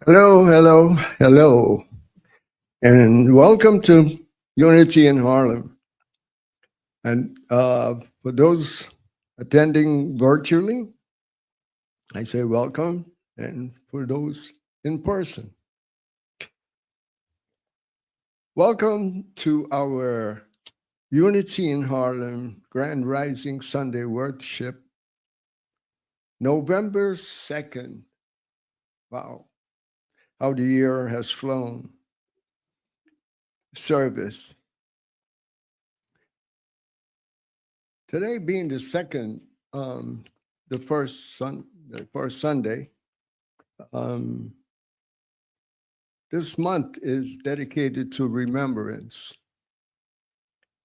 Hello, hello, hello, and welcome to Unity in Harlem. And for those attending virtually, I say welcome. And for those in person, welcome to our Unity in Harlem Grand Rising Sunday Worship, November 2nd. Wow, how the year has flown. Service. Today being the second, the first Sunday, um, this month is dedicated to remembrance.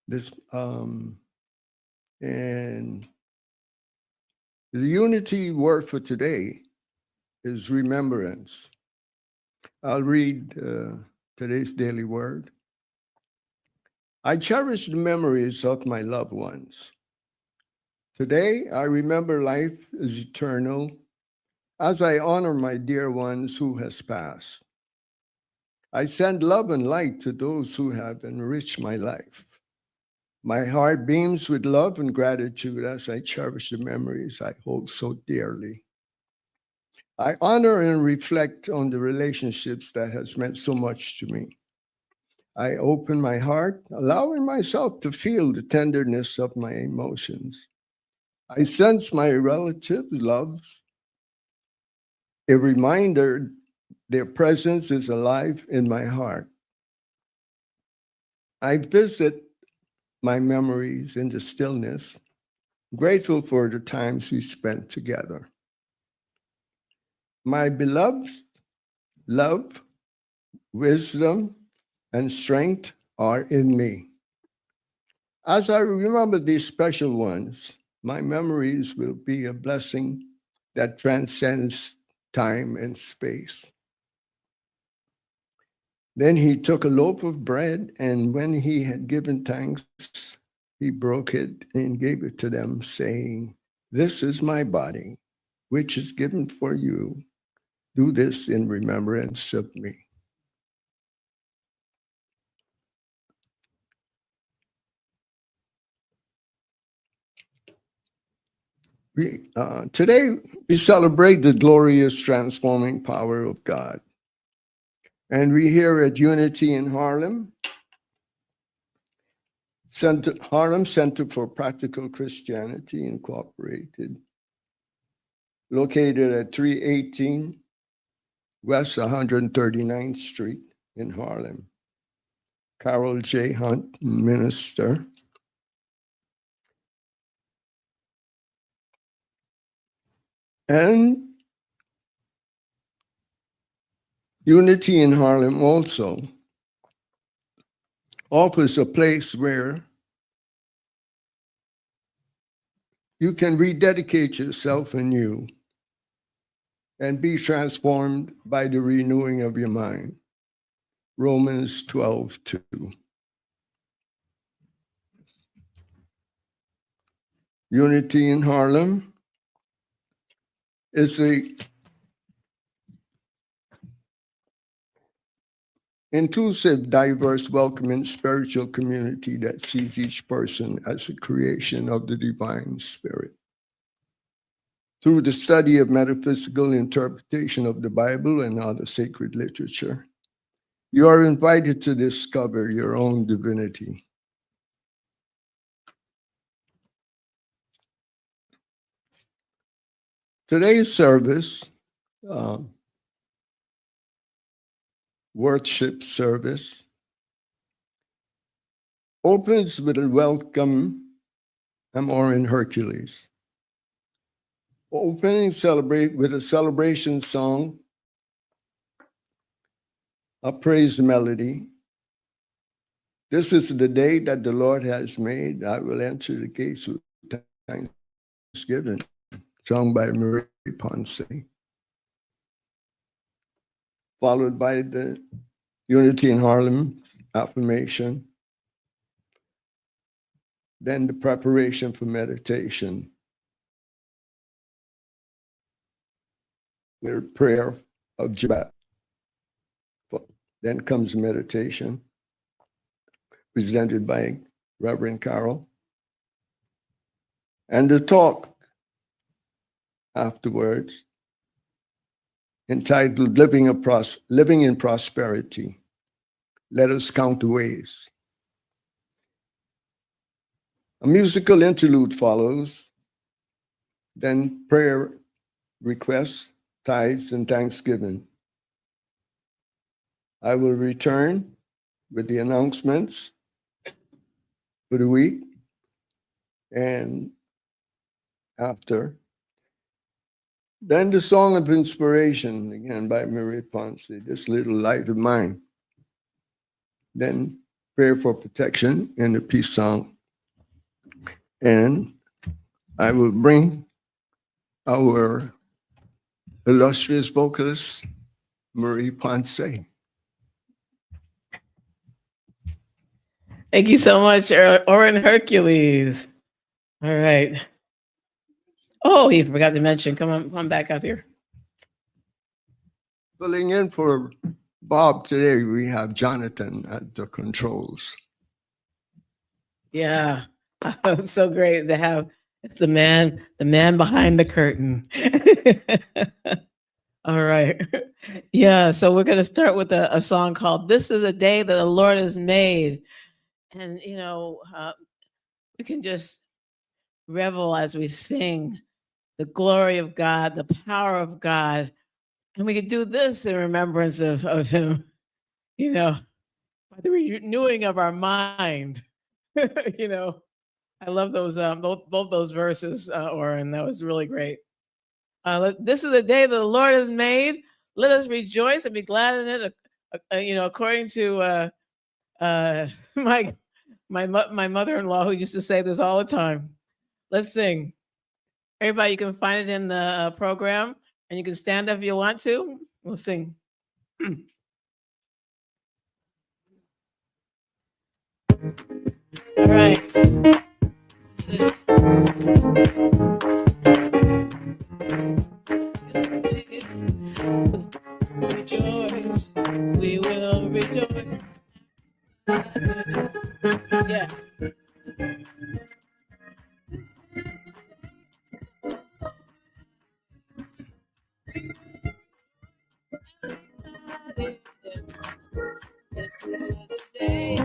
This and the unity word for today is remembrance. I'll read today's daily word. I cherish the memories of my loved ones. Today, I remember life is eternal as I honor my dear ones who has passed. I send love and light to those who have enriched my life. My heart beams with love and gratitude as I cherish the memories I hold so dearly. I honor and reflect on the relationships that has meant so much to me. I open my heart, allowing myself to feel the tenderness of my emotions. I sense my relatives' loves, a reminder their presence is alive in my heart. I visit my memories in the stillness, grateful for the times we spent together. My beloved, love, wisdom, and strength are in me. As I remember these special ones, my memories will be a blessing that transcends time and space. Then he took a loaf of bread, and when he had given thanks, he broke it and gave it to them, saying, "This is my body, which is given for you. Do this in remembrance of me." Today, we celebrate the glorious transforming power of God. And we here at Unity in Harlem, Harlem Center for Practical Christianity Incorporated, located at 318 West 139th Street in Harlem. Carol J. Hunt, minister. And Unity in Harlem also offers a place where you can rededicate yourself anew and be transformed by the renewing of your mind. Romans 12:2. Unity in Harlem is a inclusive, diverse, welcoming spiritual community that sees each person as a creation of the divine spirit. Through the study of metaphysical interpretation of the Bible and other sacred literature, you are invited to discover your own divinity. Today's service, worship service, opens with a welcome. I'm Orrin, Hercules. Opening celebrate with a celebration song, a praise melody. This is the day that the Lord has made. I will enter the gates with thanksgiving, sung by Marie Poncé. Followed by the Unity in Harlem affirmation. Then the preparation for meditation. With prayer of Jabbat. Then comes meditation, presented by Reverend Carol. And the talk afterwards, entitled Living in Prosperity. Let us count the ways. A musical interlude follows, then prayer requests, tithes, and thanksgiving. I will return with the announcements for the week, and after, then the Song of Inspiration, again by Marie Poncé, This Little Light of Mine. Then prayer for protection and the peace song. And I will bring our illustrious vocalist, Marie Poncé. Thank you so much, Orrin Hercules. All right. Oh, he forgot to mention. Come on back up here. Filling in for Bob today, we have Jonathan at the controls. Yeah, it's so great to have. It's the man behind the curtain. All right. Yeah, so we're going to start with a song called This Is a Day That the Lord Has Made. And, we can just revel as we sing the glory of God, the power of God. And we can do this in remembrance of him, by the renewing of our mind. I love those both those verses, Orrin. That was really great. This is the day that the Lord has made. Let us rejoice and be glad in it. According to my mother-in-law, who used to say this all the time. Let's sing. Everybody, you can find it in the program, and you can stand up if you want to. We'll sing. All right. Rejoice, we will rejoice. Yeah. This is the day.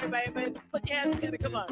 Everybody put your hands together. Come on.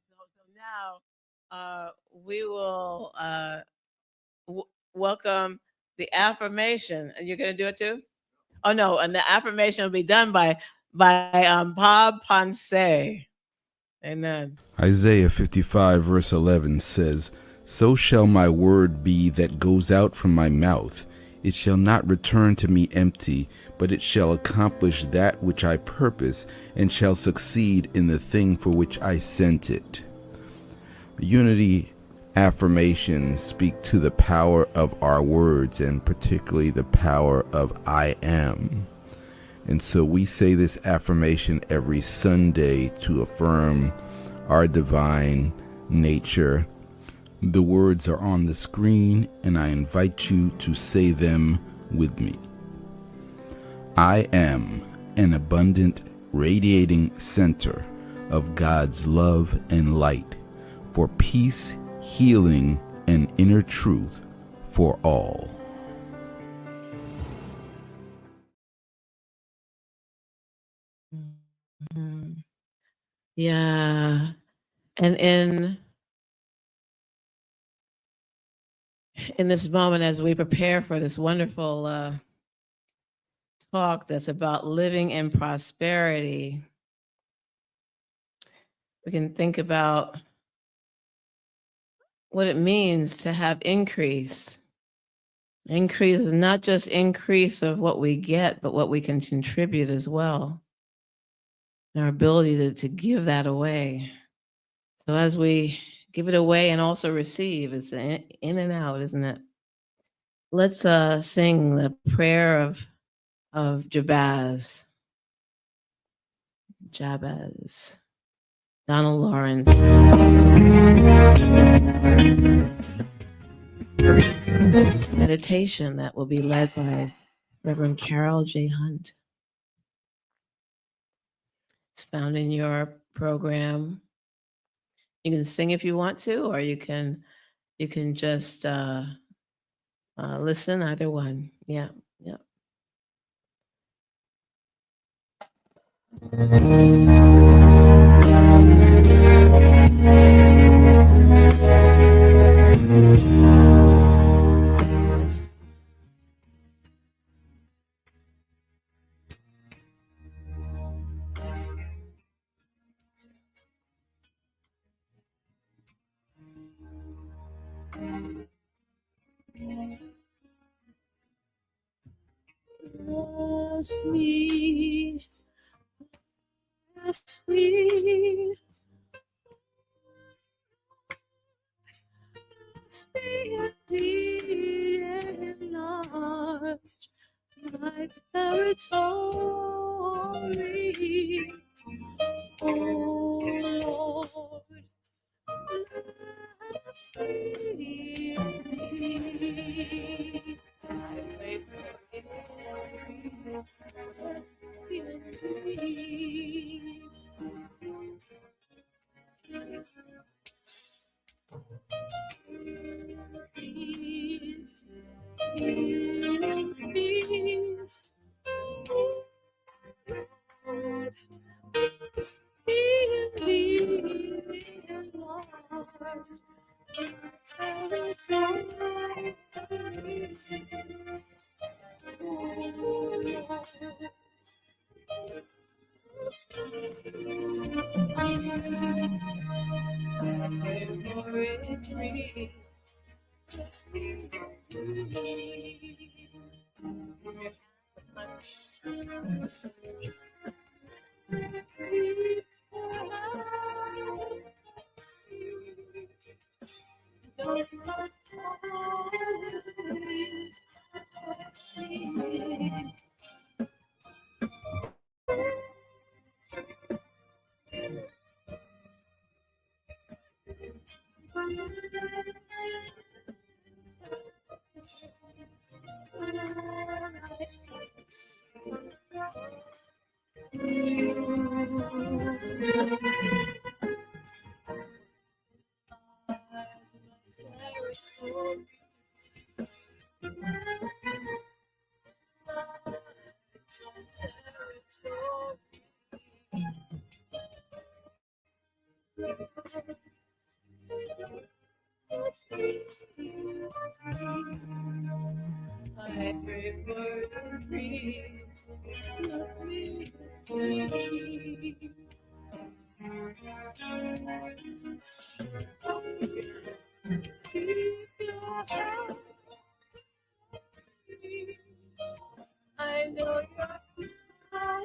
So now we will welcome the affirmation. And you're going to do it too? Oh, no. And the affirmation will be done by Bob Poncé. Amen. Isaiah 55 verse 11 says, "So shall my word be that goes out from my mouth. It shall not return to me empty, but it shall accomplish that which I purpose, and shall succeed in the thing for which I sent it." Unity affirmations speak to the power of our words, and particularly the power of I am. And so we say this affirmation every Sunday to affirm our divine nature. The words are on the screen, and I invite you to say them with me. I am an abundant, radiating center of God's love and light for peace, healing, and inner truth for all. Mm-hmm. Yeah. And in this moment, as we prepare for this wonderful talk that's about living in prosperity, we can think about what it means to have increase. Increase is not just increase of what we get, but what we can contribute as well. And our ability to give that away. So as we give it away and also receive, it's in and out, isn't it? Let's sing the prayer of Jabez. Jabez. Donald Lawrence. Meditation that will be led by Reverend Carol J. Hunt. It's found in your program. You can sing if you want to, or you can just listen. Either one. Yeah. Yeah. Bless me, bless me, bless me indeed, enlarge my territory. Oh Lord, Increase. I pray for increase. Bless me indeed. Keep your hand. I know your power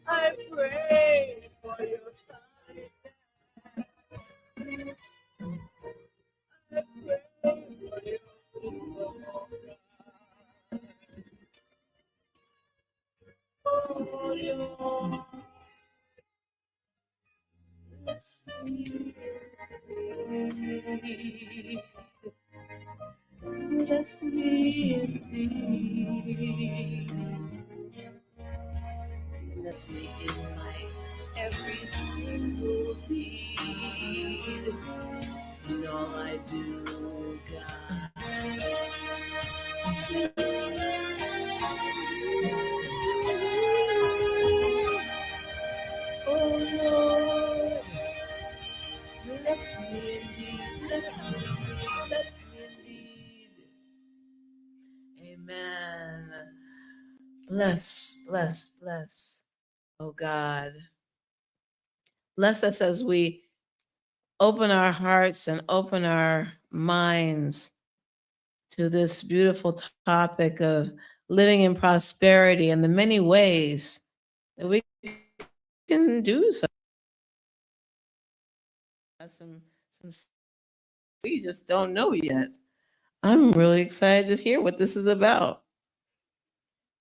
I pray for your side. I pray for your oh, your bless me. Bless me indeed. Bless me in my every single deed. In all I do, God. Oh Lord, bless me indeed. Bless me indeed. Bless me indeed. Amen. Bless, bless, bless. Oh God. Bless us as we open our hearts and open our minds to this beautiful topic of living in prosperity and the many ways that we can do so. Some we just don't know yet. I'm really excited to hear what this is about.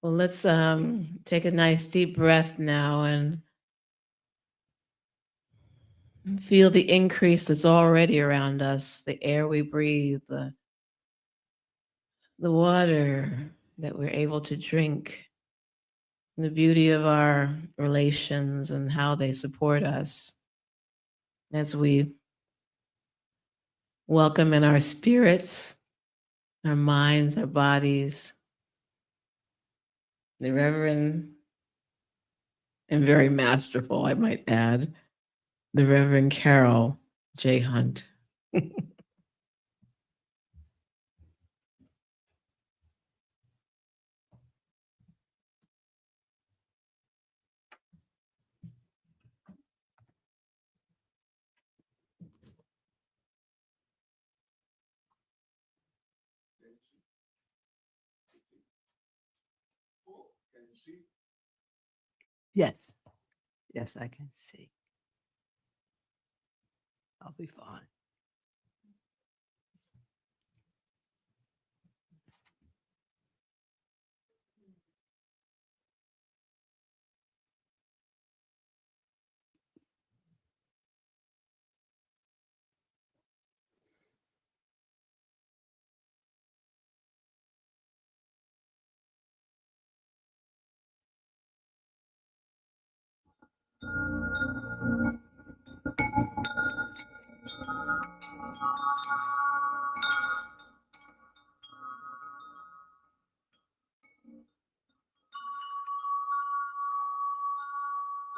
Well, let's take a nice deep breath now and feel the increase that's already around us, the air we breathe, the water that we're able to drink, the beauty of our relations and how they support us as we welcome in our spirits, our minds, our bodies, the Reverend and very masterful, I might add, the Reverend Carol J. Hunt. Yes. Yes, I can see. I'll be fine.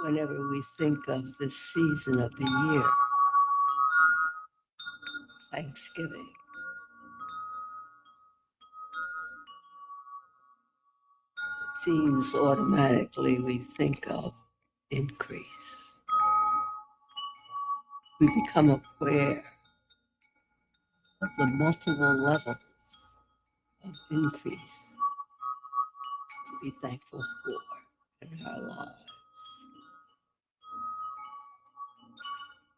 Whenever we think of this season of the year, Thanksgiving, it seems automatically we think of increase. We become aware of the multiple levels of increase to be thankful for in our lives.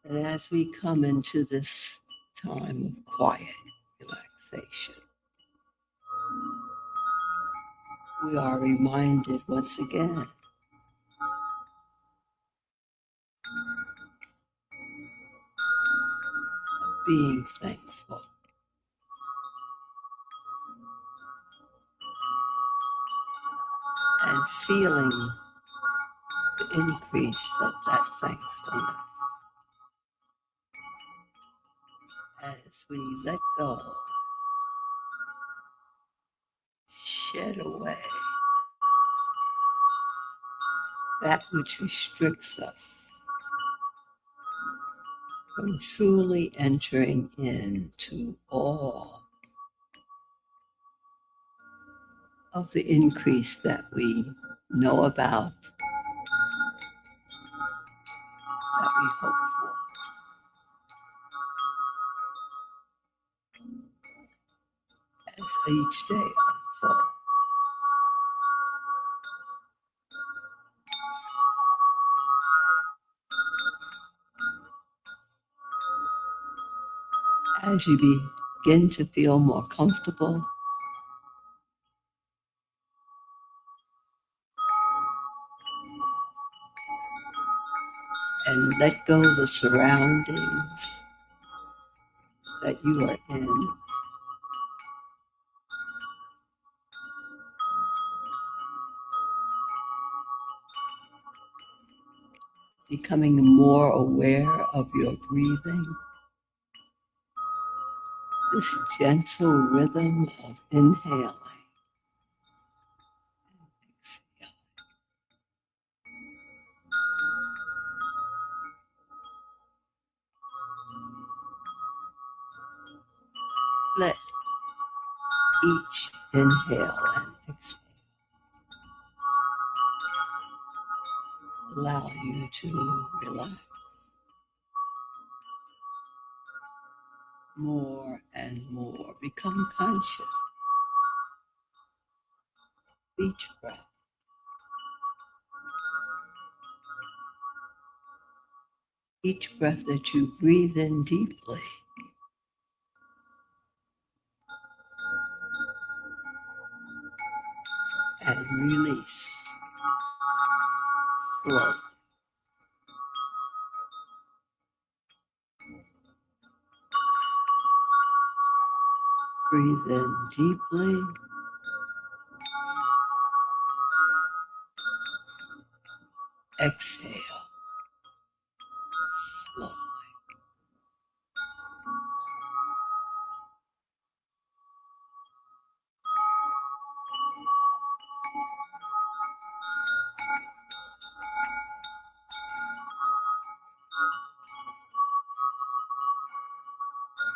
And as we come into this time of quiet relaxation, we are reminded once again of being thankful and feeling the increase of that thankfulness as we let go, shed away that which restricts us from truly entering into all of the increase that we know about, that we hope for. As each day unfolds. As you begin to feel more comfortable, and let go of the surroundings that you are in, becoming more aware of your breathing, this gentle rhythm of inhaling and exhaling. Let each inhale and exhale allow you to relax more and more. Become conscious of each breath. Each breath that you breathe in deeply, and release slowly. Breathe in deeply. Exhale slowly.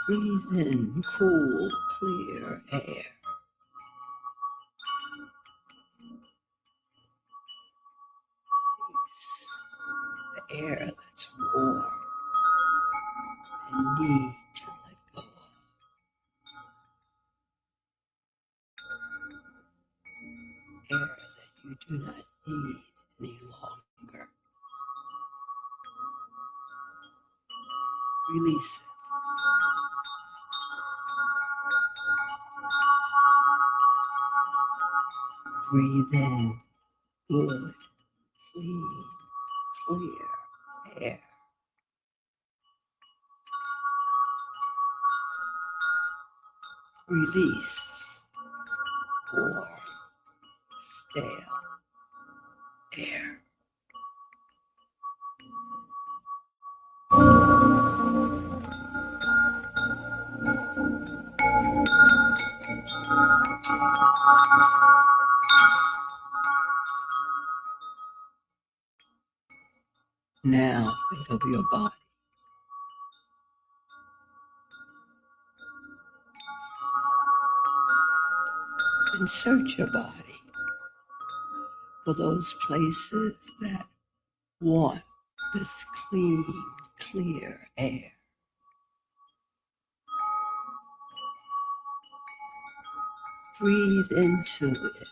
Breathe in cool, clear air. The air that's warm and need to let go of. Air that you do do not need any longer. Release it. Breathe in good, clean, clear air. Release warm, stale air. Now think of your body. And search your body for those places that want this clean, clear air. Breathe into it.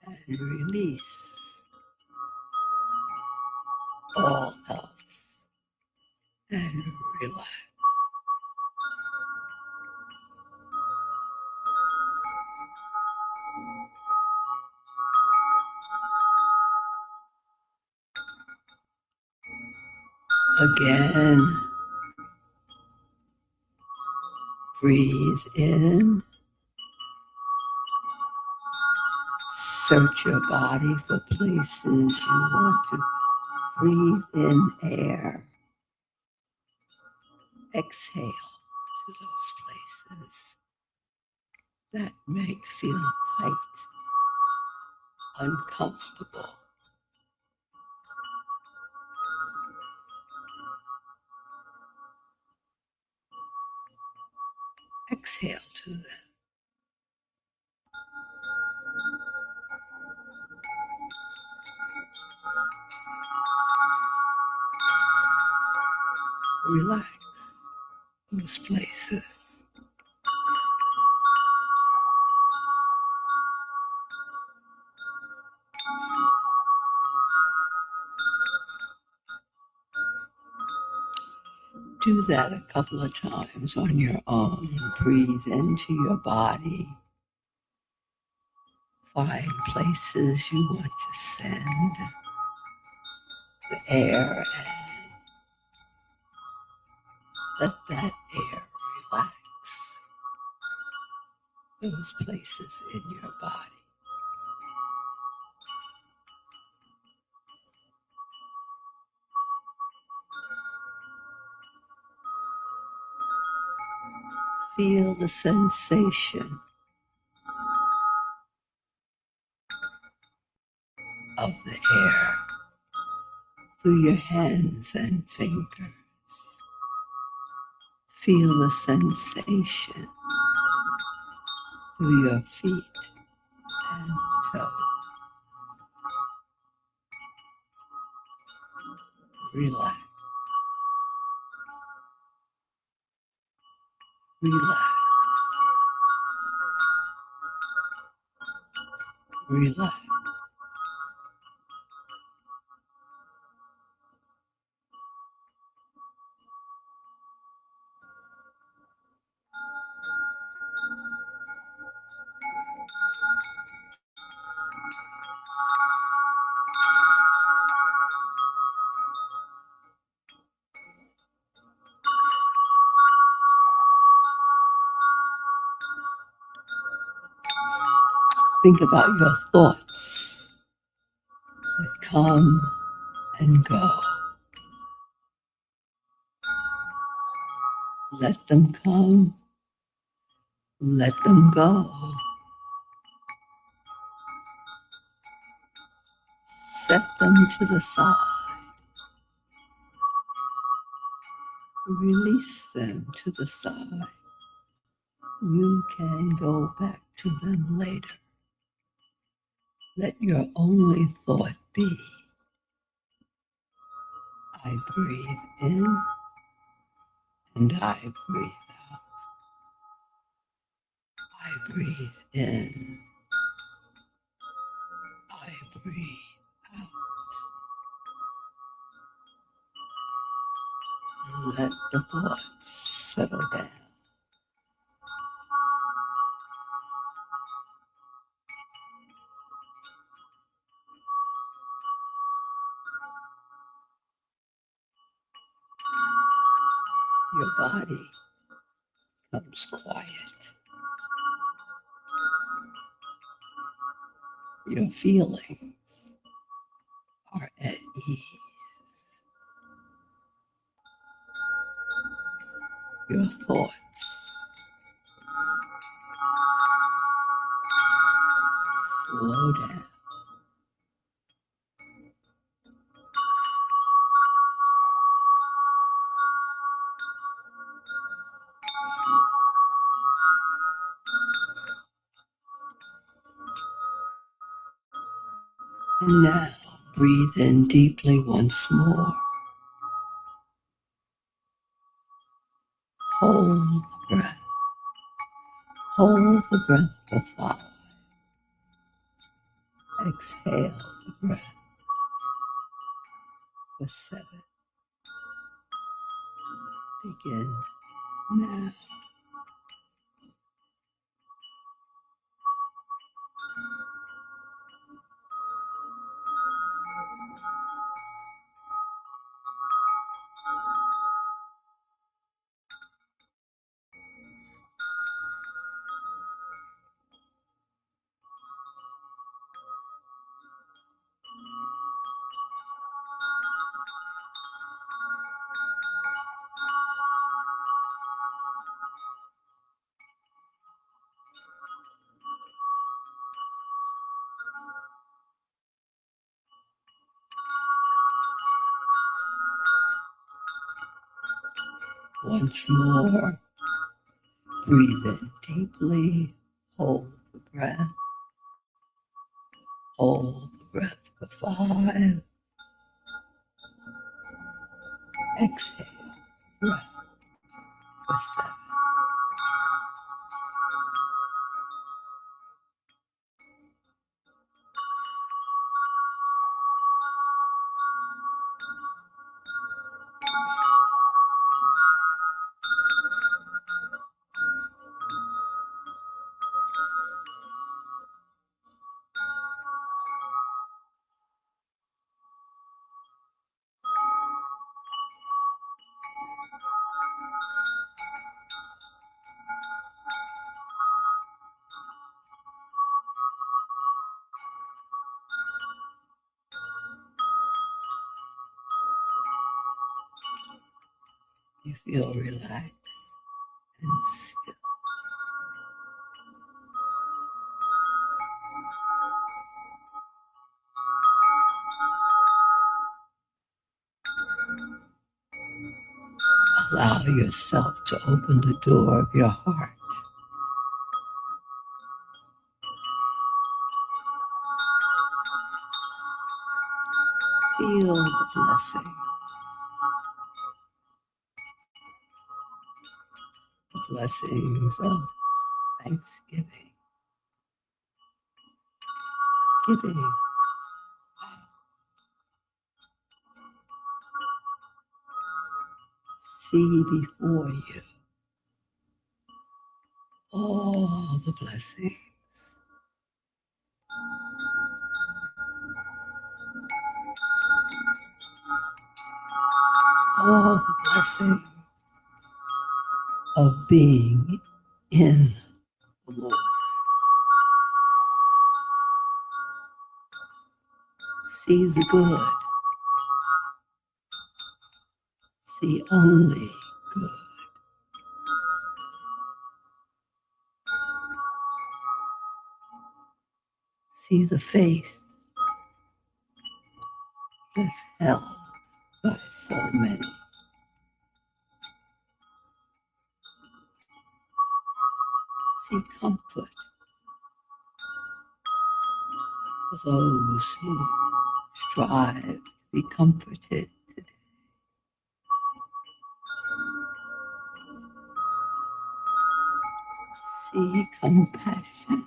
And release all else. And relax. Again, breathe in. Search your body for places you want to breathe in air. Exhale to those places that may feel tight, uncomfortable. Exhale to them. Relax those places. Do that a couple of times on your own. Breathe into your body. Find places you want to send the air and let that air relax those places in your body. Feel the sensation of the air through your hands and fingers. Feel the sensation through your feet and toes. Relax. Relax. Relax. Think about your thoughts that come and go. Let them come, let them go. Set them to the side. Release them to the side. You can go back to them later. Let your only thought be, I breathe in and I breathe out. I breathe in. I breathe out. Let the thoughts settle down. Your body becomes quiet. Your feelings are at ease. Your thoughts slow down. And now breathe in deeply once more. Hold the breath. Hold the breath for 5. Exhale the breath for 7. Begin now. Once more, breathe in deeply. Hold the breath. Hold the breath for 5. Exhale breath for 7. You feel relaxed and still. Allow yourself to open the door of your heart. Feel the blessing. The blessings of thanksgiving. Giving. See before you all the blessings. All the blessings of being in the Lord. See the good. See only good. See the faith that's held by so many. See comfort for those who strive to be comforted today. See compassion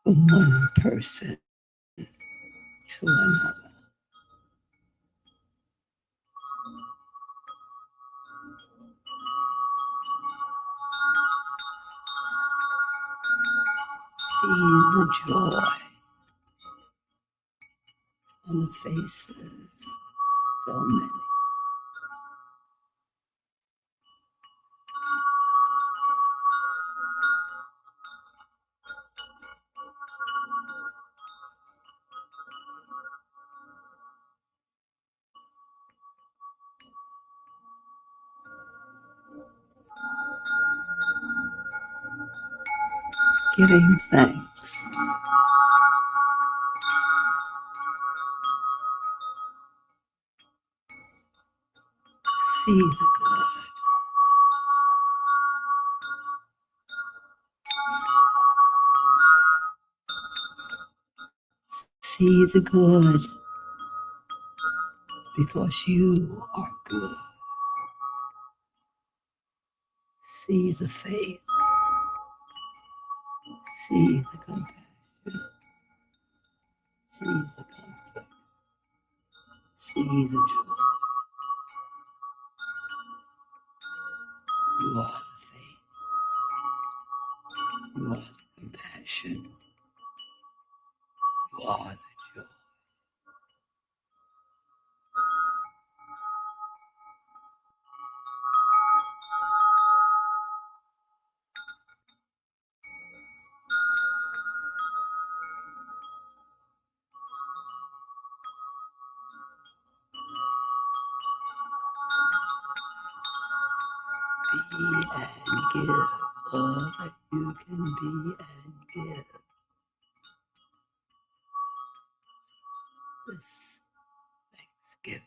from one person to another. See the joy on the faces of so many. Giving thanks. See the good. See the good because you are good. See the faith. See the compassion. See the comfort. See the joy. You are the faith. You are the compassion. You are the joy. Be and give all that you can be and give. This Thanksgiving.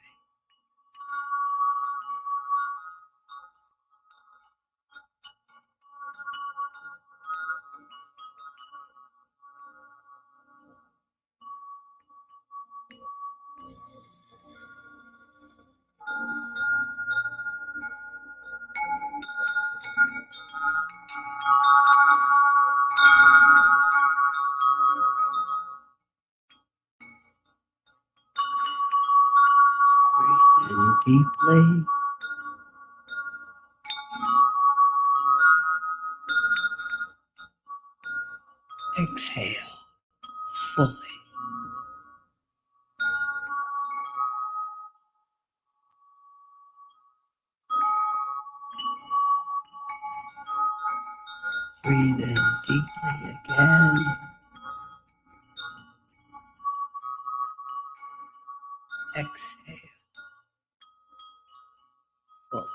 Breathe in deeply. Exhale fully. Breathe in deeply again. Exhale fully.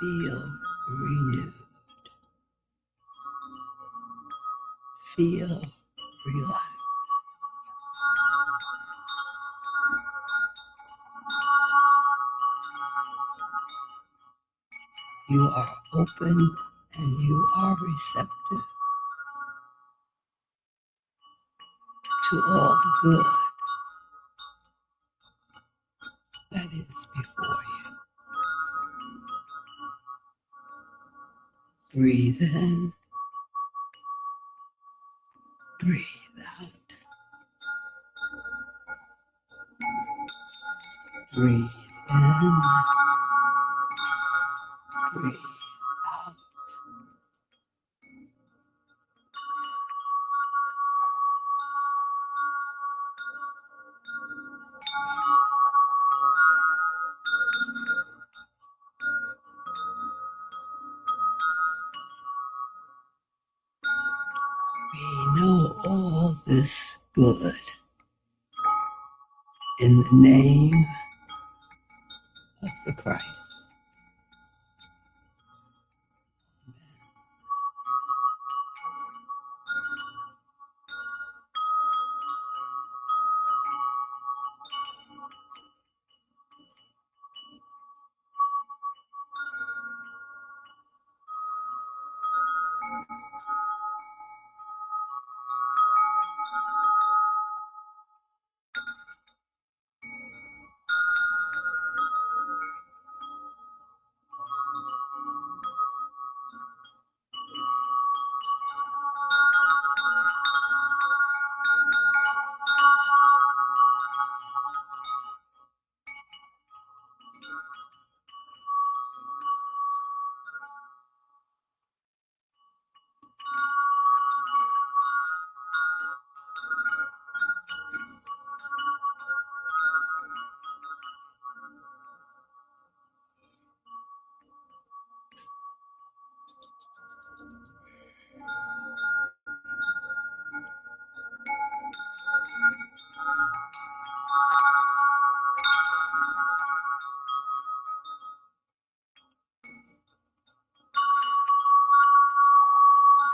Feel renewed. Feel relaxed. You are open and you are receptive to all the good that is before you. Breathe in, breathe out. Breathe in, breathe out. We know all this good in the name of the Christ.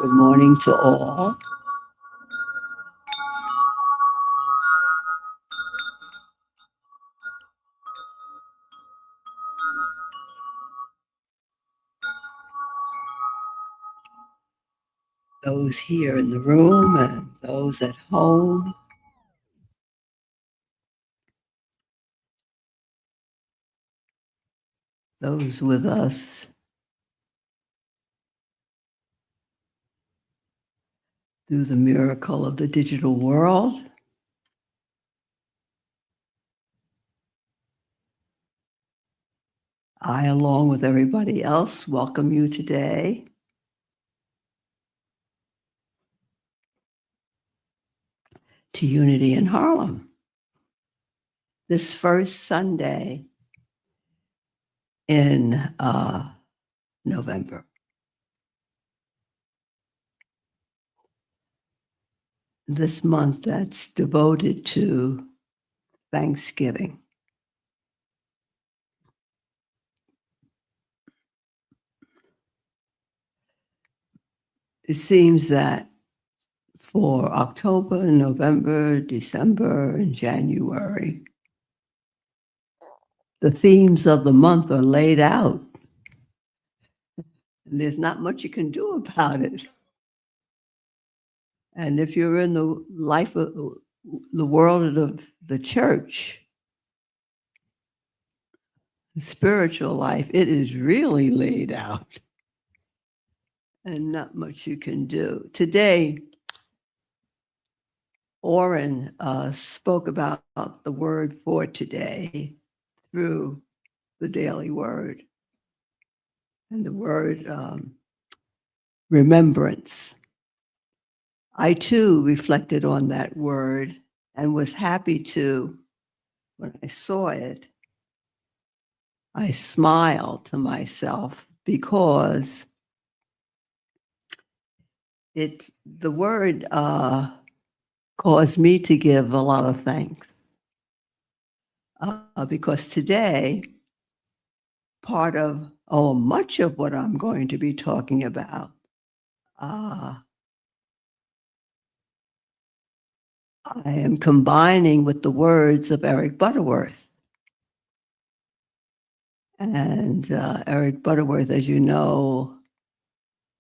Good morning to all. Those here in the room and those at home. Those with us through the miracle of the digital world. I, along with everybody else, welcome you today to Unity in Harlem. This first Sunday in November. This month that's devoted to Thanksgiving. It seems that for October, November, December, and January, the themes of the month are laid out. And there's not much you can do about it. And if you're in the life of the world of the church, the spiritual life, it is really laid out. And not much you can do. Today, Orrin spoke about the word for today through the daily word. And the word remembrance. I too reflected on that word and was happy to, when I saw it, I smiled to myself because the word caused me to give a lot of thanks. Because today, much of what I'm going to be talking about I am combining with the words of Eric Butterworth. And Eric Butterworth, as you know,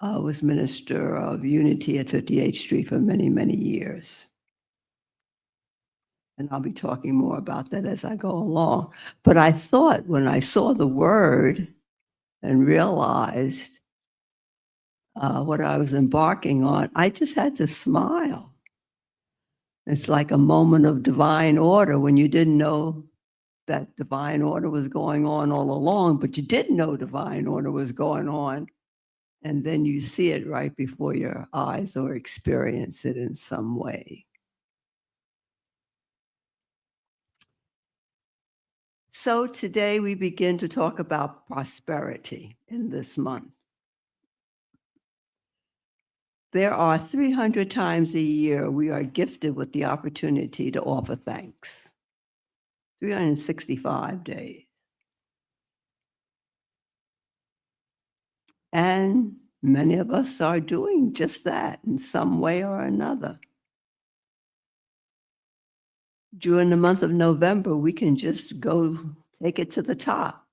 was minister of Unity at 58th Street for many, many years. And I'll be talking more about that as I go along. But I thought when I saw the word and realized what I was embarking on, I just had to smile. It's like a moment of divine order when you didn't know that divine order was going on all along, but you did know divine order was going on. And then you see it right before your eyes or experience it in some way. So today we begin to talk about prosperity in this month. There are 300 times a year we are gifted with the opportunity to offer thanks. 365 days. And many of us are doing just that in some way or another. During the month of November, we can just go take it to the top.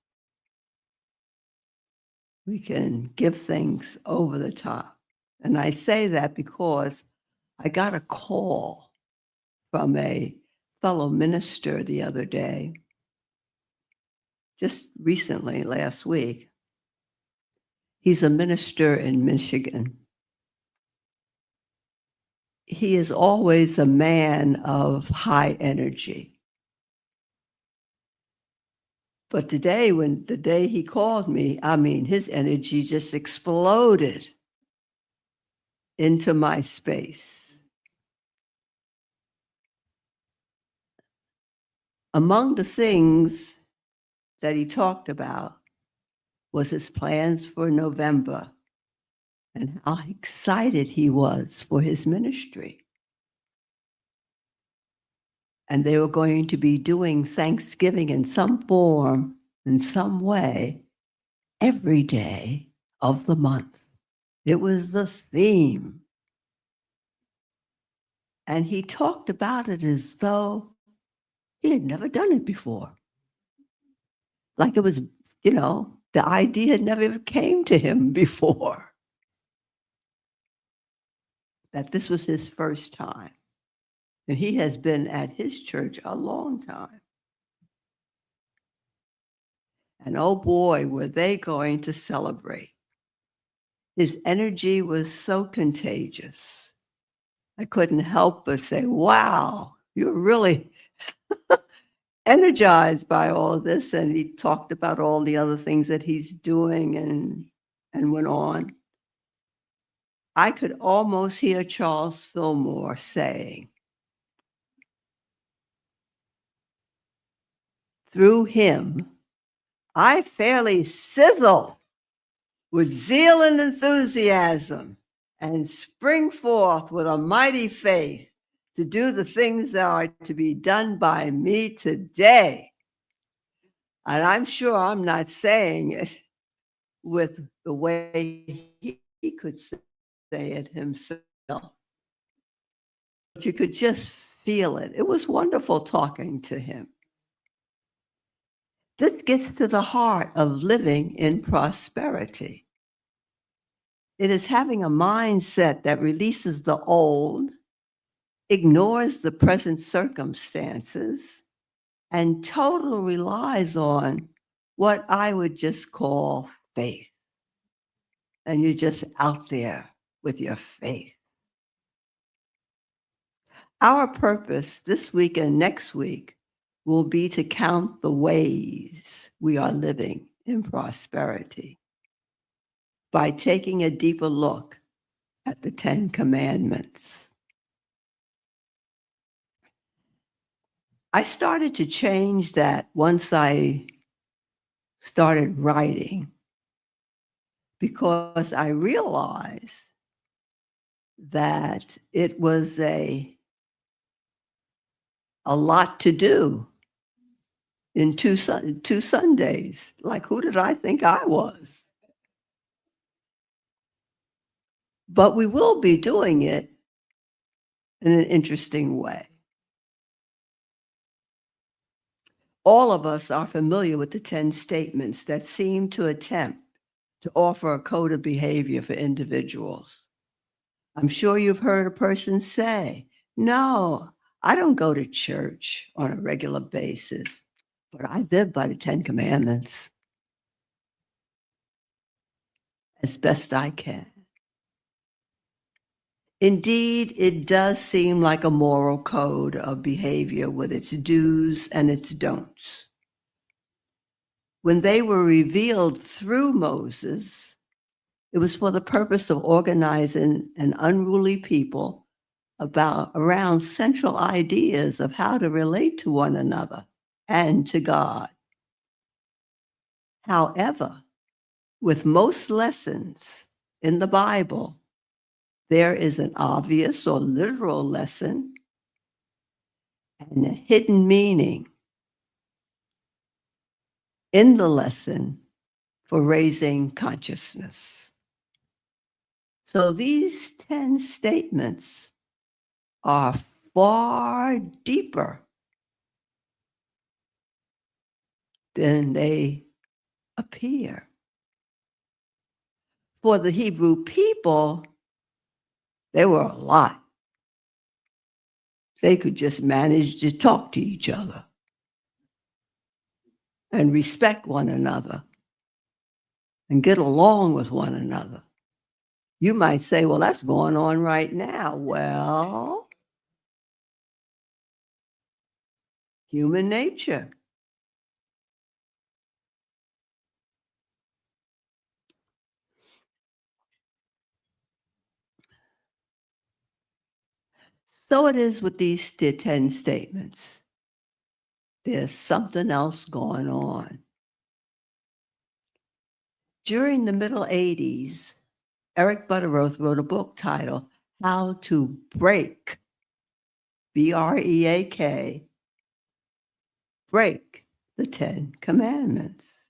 We can give things over the top. And I say that because I got a call from a fellow minister the other day, just recently, last week. He's a minister in Michigan. He is always a man of high energy. But today, the day he called me, I mean, his energy just exploded into my space. Among the things that he talked about was his plans for November and how excited he was for his ministry. And they were going to be doing Thanksgiving in some form, in some way, every day of the month. It was the theme. And he talked about it as though he had never done it before. Like it was, the idea had never came to him before. That this was his first time. And he has been at his church a long time. And oh boy, were they going to celebrate. His energy was so contagious. I couldn't help but say, wow, you're really energized by all of this. And he talked about all the other things that he's doing and went on. I could almost hear Charles Fillmore saying, through him, I fairly sizzle with zeal and enthusiasm and spring forth with a mighty faith to do the things that are to be done by me today. And I'm sure I'm not saying it with the way he could say it himself. But you could just feel it. It was wonderful talking to him. This gets to the heart of living in prosperity. It is having a mindset that releases the old, ignores the present circumstances, and totally relies on what I would just call faith. And you're just out there with your faith. Our purpose this week and next week will be to count the ways we are living in prosperity by taking a deeper look at the 10 Commandments. I started to change that once I started writing because I realized that it was a lot to do in two Sundays. Like, who did I think I was? But we will be doing it in an interesting way. All of us are familiar with the 10 statements that seem to attempt to offer a code of behavior for individuals. I'm sure you've heard a person say, no, I don't go to church on a regular basis, but I live by the 10 Commandments as best I can. Indeed, it does seem like a moral code of behavior with its do's and its don'ts. When they were revealed through Moses, it was for the purpose of organizing an unruly people around central ideas of how to relate to one another and to God. However, with most lessons in the Bible, there is an obvious or literal lesson and a hidden meaning in the lesson for raising consciousness. So these 10 statements are far deeper than they appear. For the Hebrew people, there were a lot. they could just manage to talk to each other and respect one another and get along with one another. You might say, well, that's going on right now. Well, human nature. So it is with these 10 statements. There's something else going on. During the middle 80s, Eric Butterworth wrote a book titled How to Break, B-R-E-A-K, break the 10 commandments.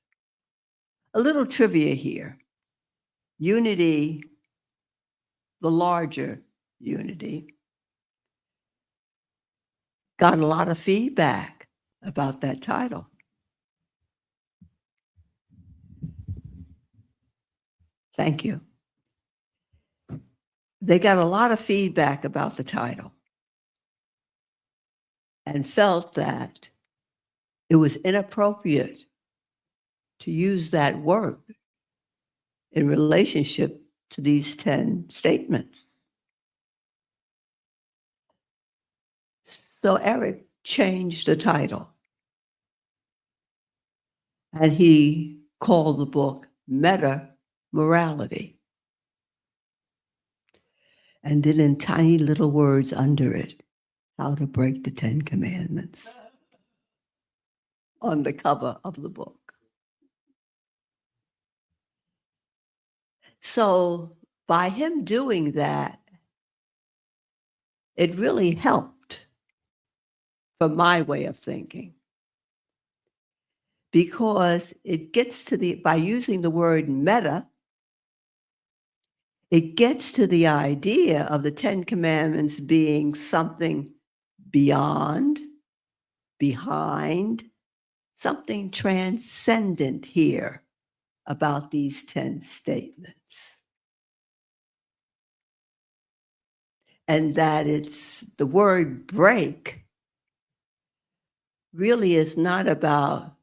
A little trivia here. Unity, the larger unity, got a lot of feedback about that title. Thank you. They got a lot of feedback about the title and felt that it was inappropriate to use that word in relationship to these 10 statements. So Eric changed the title and he called the book Meta Morality. And then in tiny little words under it, how to break the 10 commandments on the cover of the book. So by him doing that, it really helped for my way of thinking. Because it gets to by using the word meta, it gets to the idea of the 10 commandments being something beyond, behind, something transcendent here about these 10 statements. And that it's the word break really is not about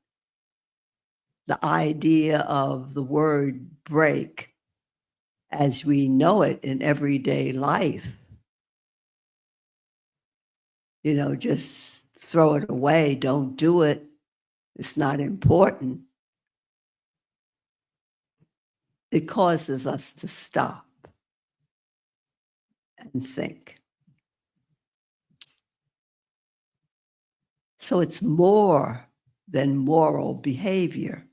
the idea of the word break as we know it in everyday life. You know, just throw it away, don't do it, it's not important. It causes us to stop and think. So it's more than moral behavior.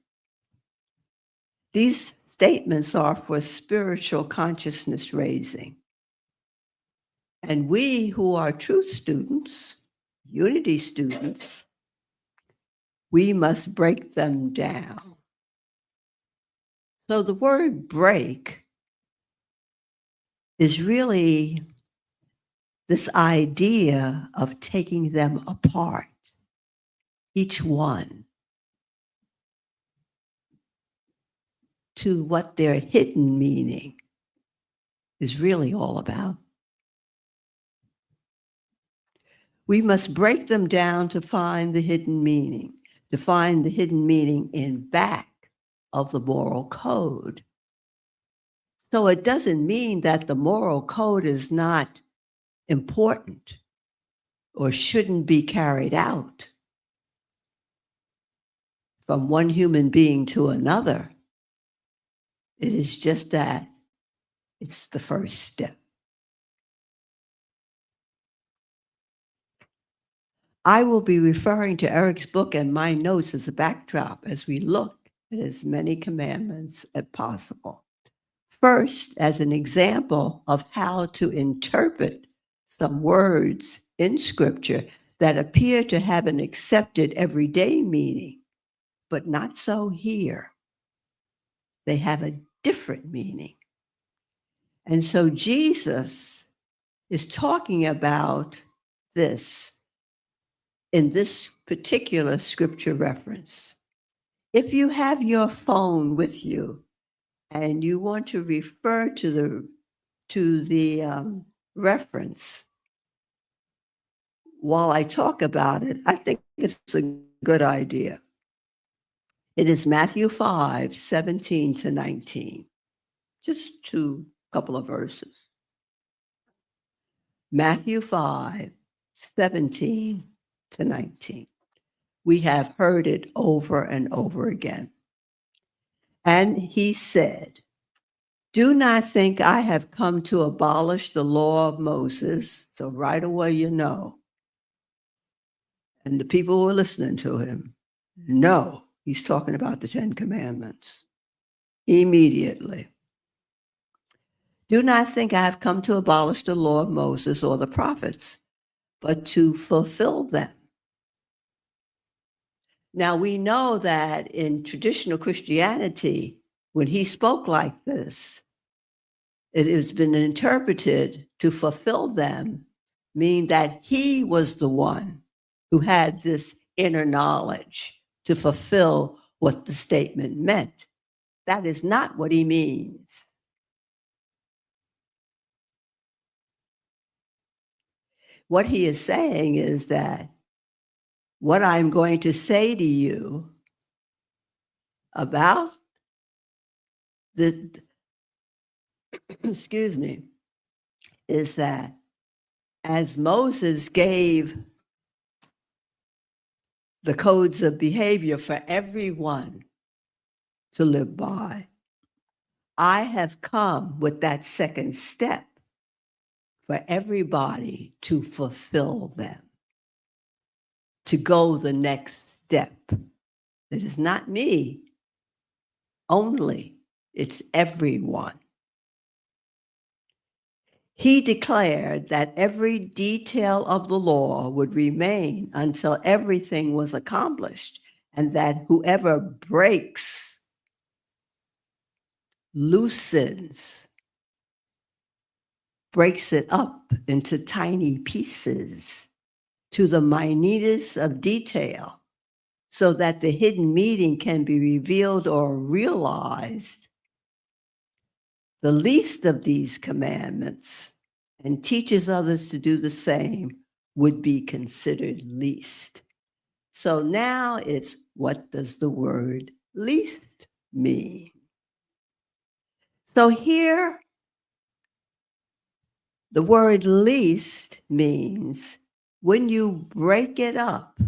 These statements are for spiritual consciousness raising. And we who are truth students, unity students, we must break them down. So the word break is really this idea of taking them apart, each one, to what their hidden meaning is really all about. We must break them down to find the hidden meaning, to find the hidden meaning in back of the moral code. So it doesn't mean that the moral code is not important or shouldn't be carried out from one human being to another. It is just that it's the first step. I will be referring to Eric's book and my notes as a backdrop as we look at as many commandments as possible. First, as an example of how to interpret some words in Scripture that appear to have an accepted everyday meaning, but not so here. They have a different meaning. And so Jesus is talking about this in this particular scripture reference. If you have your phone with you and you want to refer to the reference, while I talk about it, I think it's a good idea. It is Matthew 5:17-19. Just two couple of verses. Matthew 5:17-19. We have heard it over and over again. And he said, "Do not think I have come to abolish the law of Moses." So right away, you know. And the people were listening to him. No, he's talking about the 10 Commandments. Immediately. "Do not think I have come to abolish the law of Moses or the prophets, but to fulfill them." Now we know that in traditional Christianity, when he spoke like this, it has been interpreted to fulfill them, meaning that he was the one who had this inner knowledge to fulfill what the statement meant. That is not what he means. What he is saying is that what I'm going to say to you about the, excuse me, is that as Moses gave the codes of behavior for everyone to live by, I have come with that second step for everybody to fulfill them, to go the next step. It is not me only, it's everyone. He declared that every detail of the law would remain until everything was accomplished, and that whoever breaks, loosens, breaks it up into tiny pieces to the minutest of detail, so that the hidden meaning can be revealed or realized, the least of these commandments, and teaches others to do the same, would be considered least. So now it's, what does the word least mean? So here, the word least means when you break it up,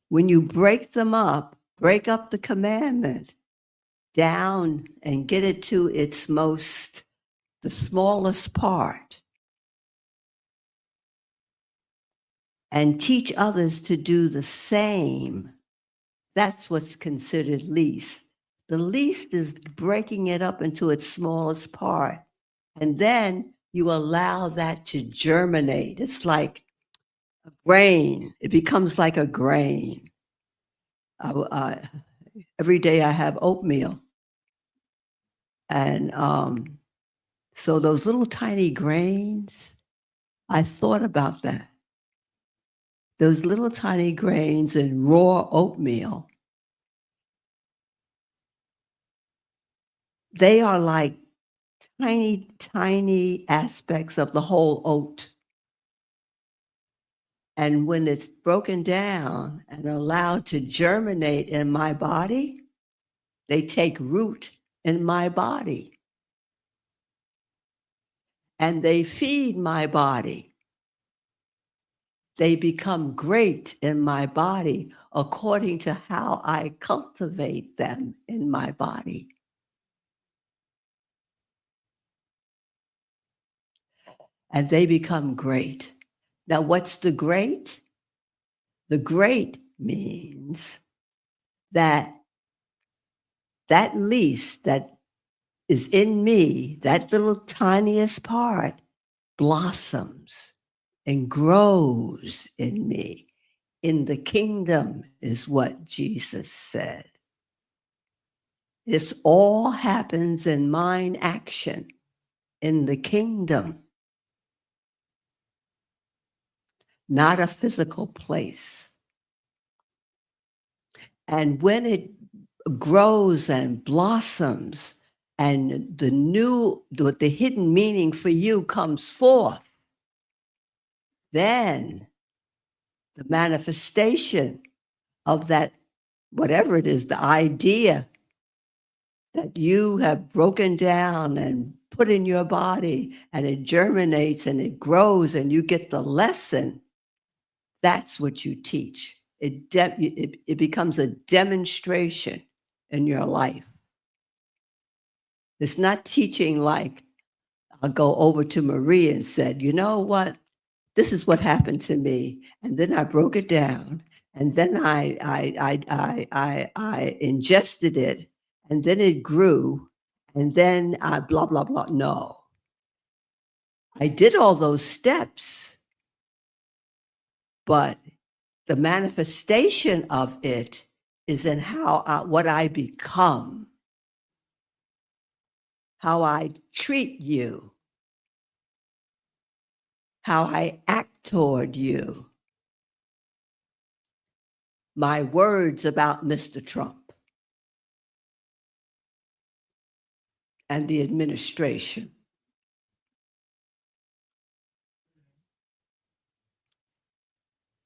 when you break them up, break up the commandment down and get it to its the smallest part, and teach others to do the same, that's what's considered least. The least is breaking it up into its smallest part, and then you allow that to germinate. It's like a grain. It becomes like a grain. Every day I have oatmeal. And so those little tiny grains, I thought about that. Those little tiny grains in raw oatmeal, they are like tiny, tiny aspects of the whole oat. And when it's broken down and allowed to germinate in my body, they take root in my body. And they feed my body. They become great in my body according to how I cultivate them in my body. And they become great. Now, what's the great? The great means that least that is in me, that little tiniest part, blossoms and grows in me. In the kingdom is what Jesus said. This all happens in mind action in the kingdom, not a physical place. And when it grows and blossoms and the hidden meaning for you comes forth, then the manifestation of that, whatever it is, the idea that you have broken down and put in your body, and it germinates and it grows and you get the lesson, that's what you teach. It becomes a demonstration in your life. It's not teaching like I'll go over to Marie and said, you know what? This is what happened to me. And then I broke it down. And then I ingested it. And then it grew. And then I blah, blah, blah. No. I did all those steps. But the manifestation of it is in what I become, how I treat you, how I act toward you. My words about Mr. Trump and the administration.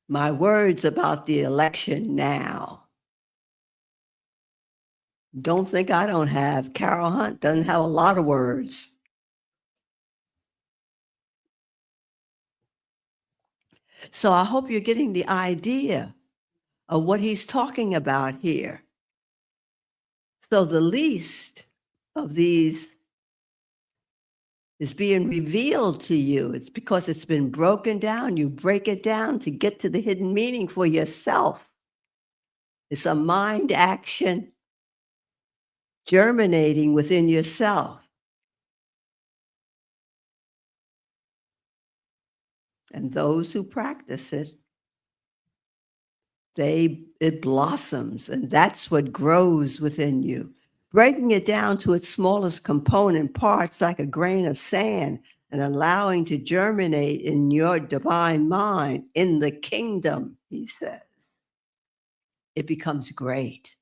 My words about the election now. Don't think I don't have. Carol Hunt doesn't have a lot of words. So I hope you're getting the idea of what he's talking about here. So the least of these is being revealed to you. It's because it's been broken down. You break it down to get to the hidden meaning for yourself. It's a mind action germinating within yourself. And those who practice it, it blossoms, and that's what grows within you. Breaking it down to its smallest component parts like a grain of sand and allowing to germinate in your divine mind, in the kingdom, he says. It becomes great.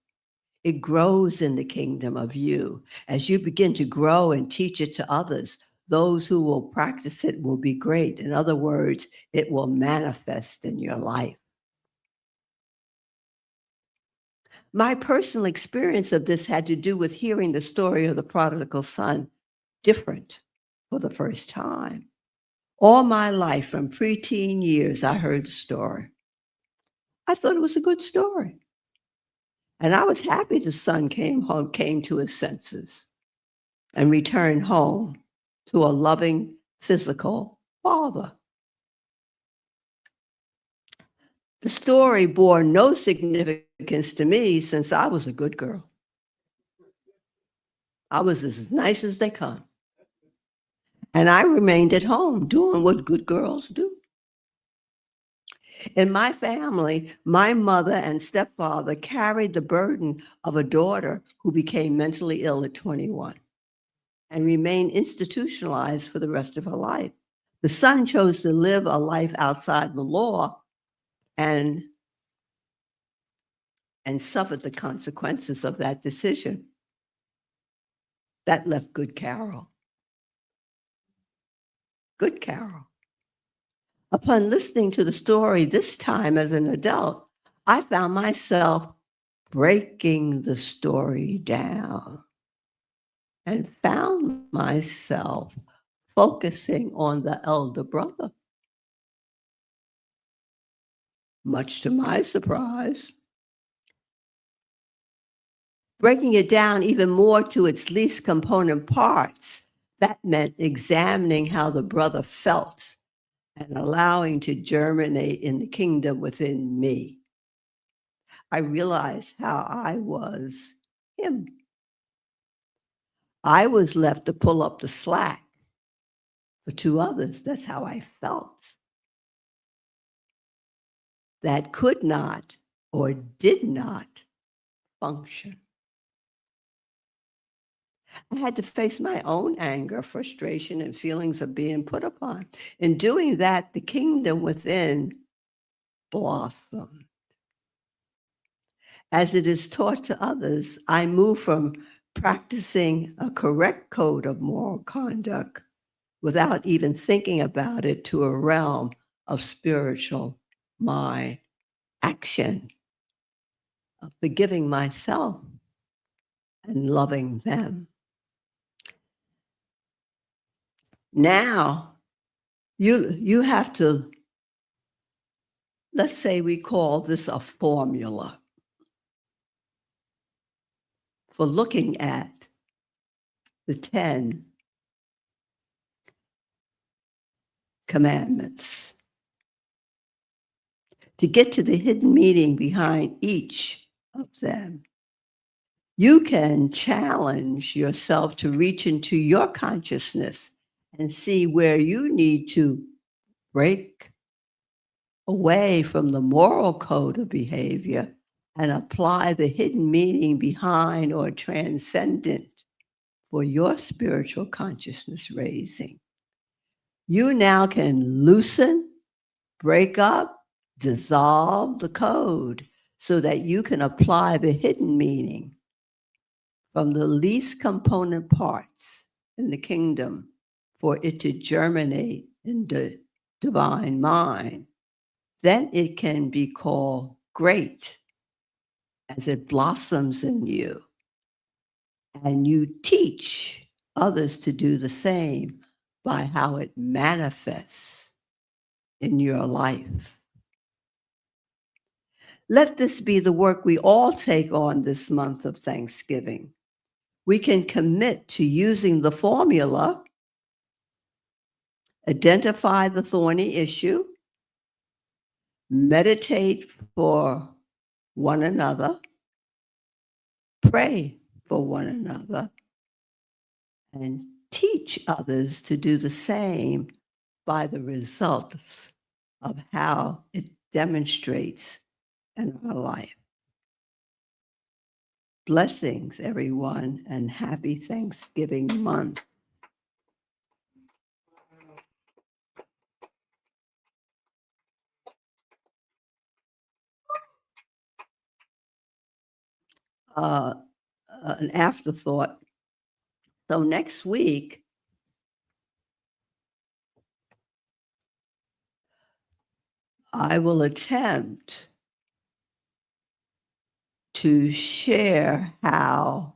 It grows in the kingdom of you. As you begin to grow and teach it to others, those who will practice it will be great. In other words, it will manifest in your life. My personal experience of this had to do with hearing the story of the prodigal son different for the first time. All my life, from preteen years, I heard the story. I thought it was a good story. And I was happy the son came to his senses and returned home to a loving physical father. The story bore no significance to me since I was a good girl. I was as nice as they come. And I remained at home doing what good girls do. In my family, my mother and stepfather carried the burden of a daughter who became mentally ill at 21 and remained institutionalized for the rest of her life. The son chose to live a life outside the law and suffered the consequences of that decision. That left good Carol. Good Carol. Upon listening to the story this time as an adult, I found myself breaking the story down and found myself focusing on the elder brother. Much to my surprise, breaking it down even more to its least component parts, that meant examining how the brother felt and allowing to germinate in the kingdom within me. I realized how I was him. I was left to pull up the slack for two others. That's how I felt. That could not or did not function. I had to face my own anger, frustration, and feelings of being put upon. In doing that, the kingdom within blossomed. As it is taught to others, I move from practicing a correct code of moral conduct without even thinking about it to a realm of spiritual mind action, of forgiving myself and loving them. Now, you have to, let's say we call this a formula for looking at the 10 commandments. To get to the hidden meaning behind each of them, you can challenge yourself to reach into your consciousness and see where you need to break away from the moral code of behavior and apply the hidden meaning behind or transcendent for your spiritual consciousness raising. You now can loosen, break up, dissolve the code so that you can apply the hidden meaning from the least component parts in the kingdom for it to germinate in the divine mind. Then it can be called great as it blossoms in you. And you teach others to do the same by how it manifests in your life. Let this be the work we all take on this month of Thanksgiving. We can commit to using the formula, identify the thorny issue, meditate for one another, pray for one another, and teach others to do the same by the results of how it demonstrates in our life. Blessings, everyone, and happy Thanksgiving month. An afterthought. So next week, I will attempt to share how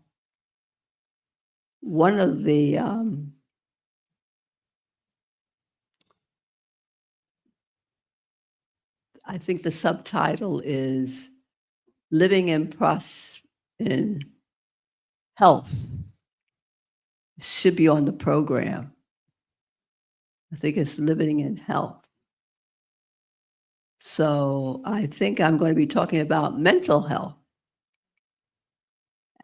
one of the I think the subtitle is Living in Health. It should be on the program. I think it's Living in Health. So I think I'm going to be talking about mental health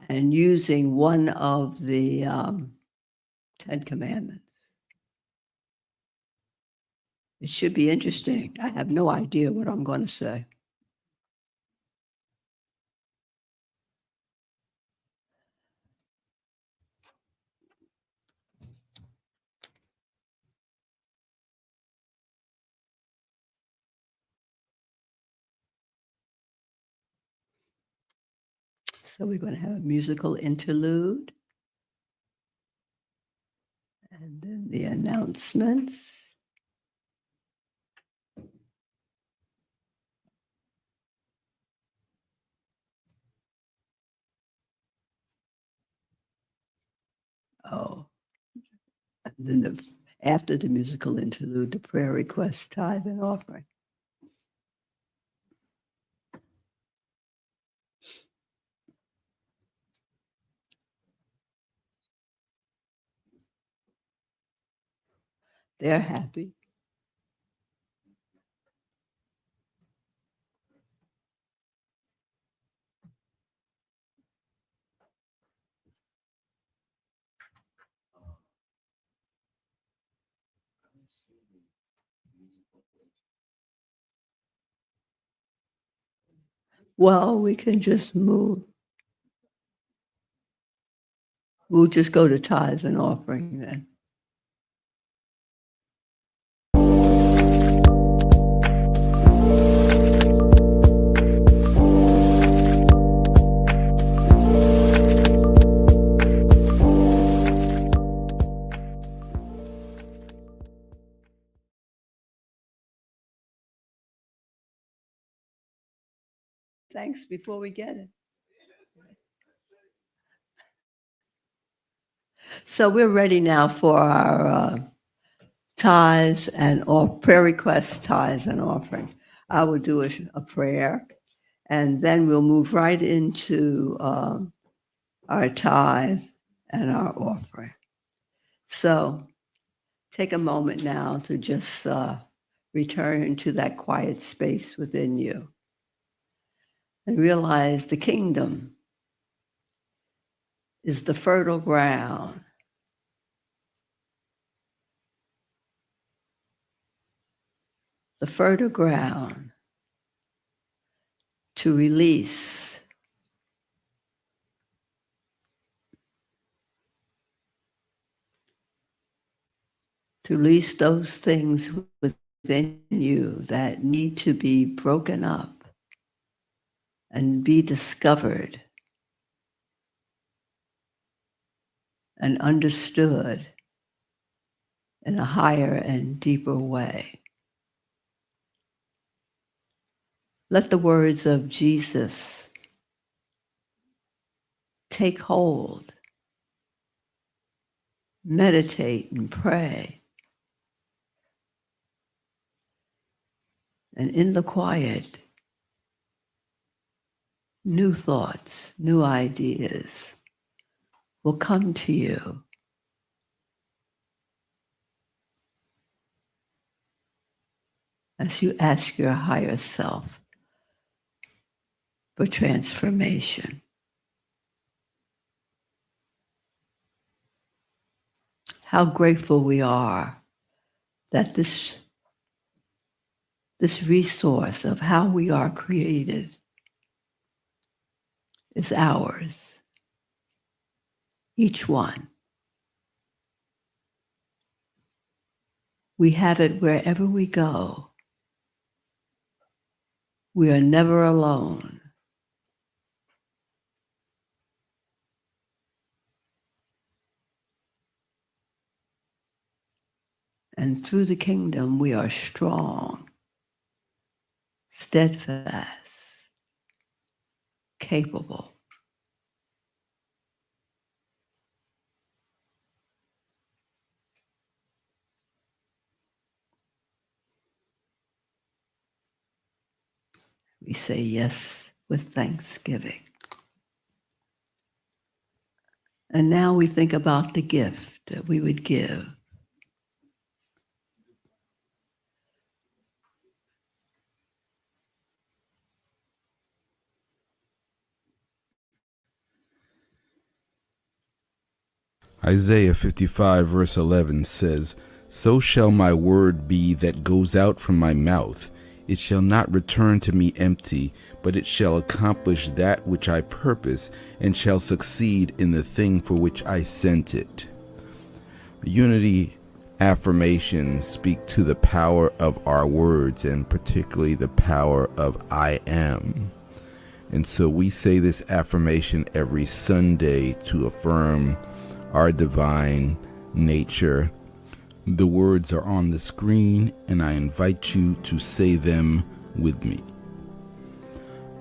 and using one of the 10 Commandments. It should be interesting. I have no idea what I'm going to say. So we're going to have a musical interlude. And then the announcements. Oh, and then after the musical interlude, the prayer request, tithe, and offering. They're happy. Well, we can just move. We'll just go to tithes and offering then. thanks before we get it. So we're ready now for our tithes and or prayer requests, tithes and offering. I will do a prayer, and then we'll move right into our tithes and our offering. So take a moment now to just return to that quiet space within you and realize the kingdom is the fertile ground. The fertile ground to release those things within you that need to be broken up and be discovered and understood in a higher and deeper way. Let the words of Jesus take hold. Meditate and pray. And in the quiet, new thoughts, new ideas will come to you as you ask your higher self for transformation. How grateful we are that this resource of how we are created is ours, each one. We have it wherever we go. We are never alone. And through the kingdom, we are strong, steadfast, capable. We say yes with thanksgiving. And now we think about the gift that we would give. Isaiah 55 verse 11 says, "So shall my word be that goes out from my mouth. It shall not return to me empty, but it shall accomplish that which I purpose, and shall succeed in the thing for which I sent it." Unity affirmations speak to the power of our words, and particularly the power of I am. And so we say this affirmation every Sunday to affirm our divine nature. The words are on the screen, and I invite you to say them with me.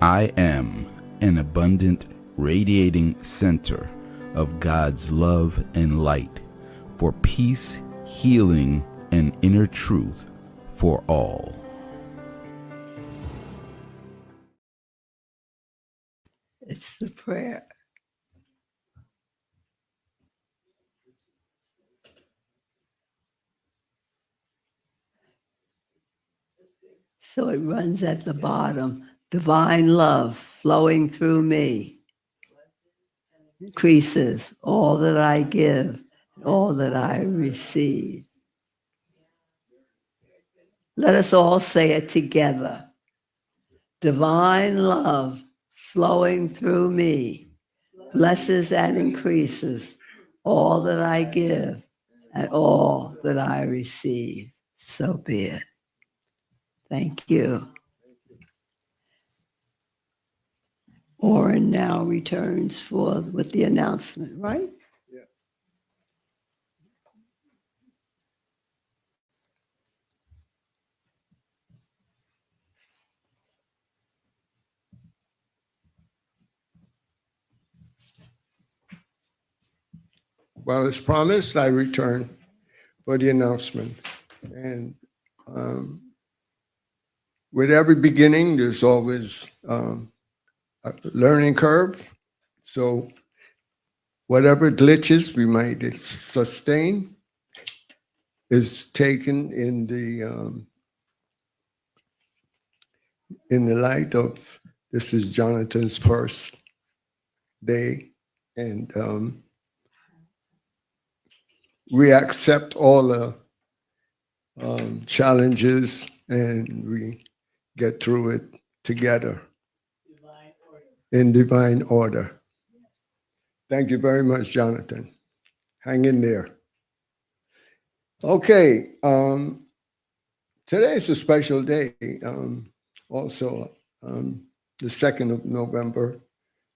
I am an abundant, radiating center of God's love and light for peace, healing, and inner truth for all. It's the prayer. So it runs at the bottom. Divine love flowing through me increases all that I give, all that I receive. Let us all say it together. Divine love flowing through me blesses and increases all that I give and all that I receive. So be it. Thank you. Orrin now returns with the announcement, right? Well, as promised, I return for the announcement. And with every beginning, there's always a learning curve. So whatever glitches we might sustain is taken in the light of this is Jonathan's first day, and we accept all the challenges and we get through it together in divine order. Thank you very much, Jonathan. Hang in there. Okay, today is a special day. Also, the 2nd of November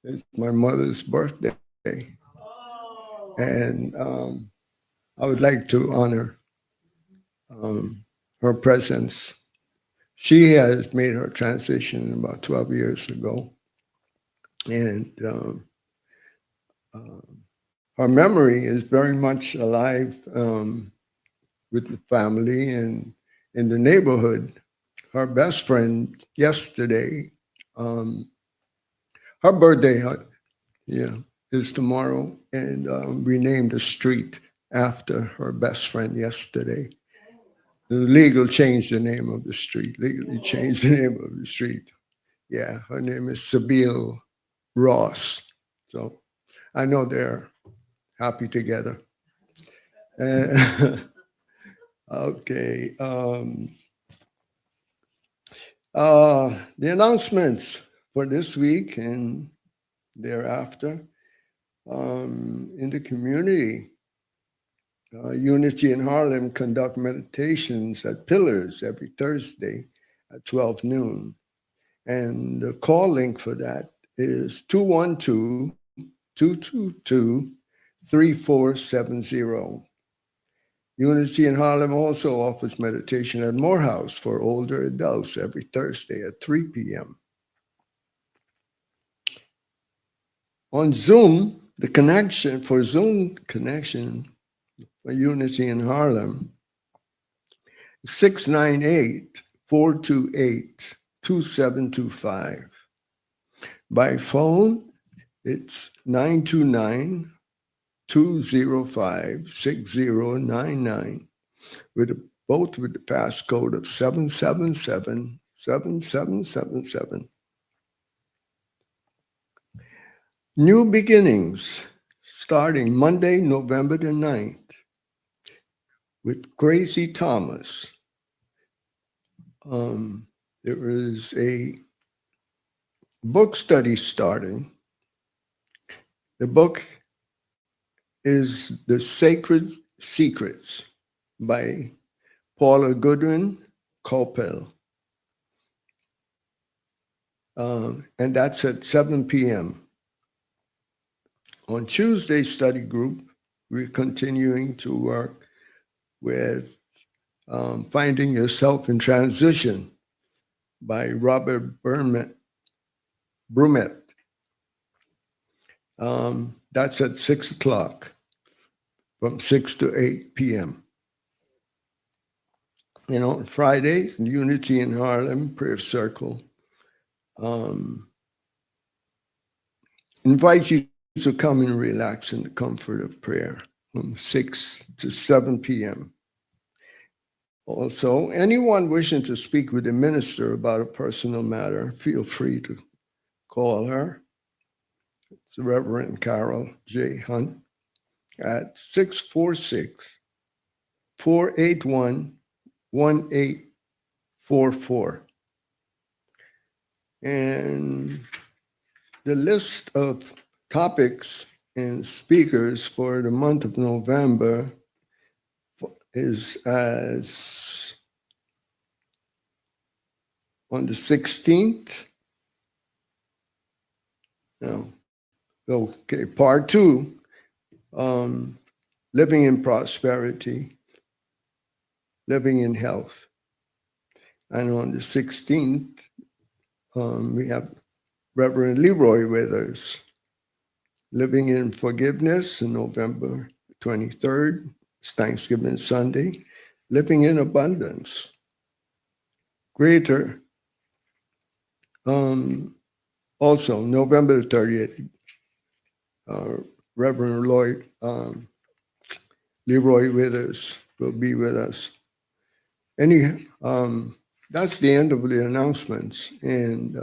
is my mother's birthday. And I would like to honor her presence. She has made her transition about 12 years ago. And her memory is very much alive with the family and in the neighborhood. Her best friend yesterday, her birthday, is tomorrow, and we named a street after her best friend yesterday. The legal changed the name of the street, legally changed the name of the street. Yeah, her name is Sabine Ross. So I know they're happy together. Okay. The announcements for this week and thereafter in the community. Unity in Harlem conduct meditations at Pillars every Thursday at 12 noon. And the call link for that is 212-222-3470. Unity in Harlem also offers meditation at Morehouse for older adults every Thursday at 3 p.m. On Zoom, the connection for Zoom connection for Unity in Harlem, 698-428-2725. By phone, it's 929-205-6099, both with the passcode of 777-7777. New beginnings, starting Monday, November the 9th, with Gracie Thomas. There is a book study starting. The book is The Sacred Secrets by Paula Goodwin Coppell. And that's at 7 p.m. On Tuesday study group, we're continuing to work with Finding Yourself in Transition by Robert Brumet. That's at 6 o'clock, from 6 to 8 p.m. On Fridays, Unity in Harlem Prayer Circle invites you to come and relax in the comfort of prayer from 6 to 7 p.m. Also, anyone wishing to speak with the minister about a personal matter, feel free to call her. It's Reverend Carol J. Hunt at 646-481-1844. And the list of topics and speakers for the month of November is as on the 16th. No. Okay, part 2, living in prosperity, living in health. And on the 16th, we have Reverend Leroy with us, living in forgiveness, and November 23rd is Thanksgiving Sunday. Living in abundance. Greater. Also, November 30th, Reverend Leroy Withers will be with us. That's the end of the announcements. And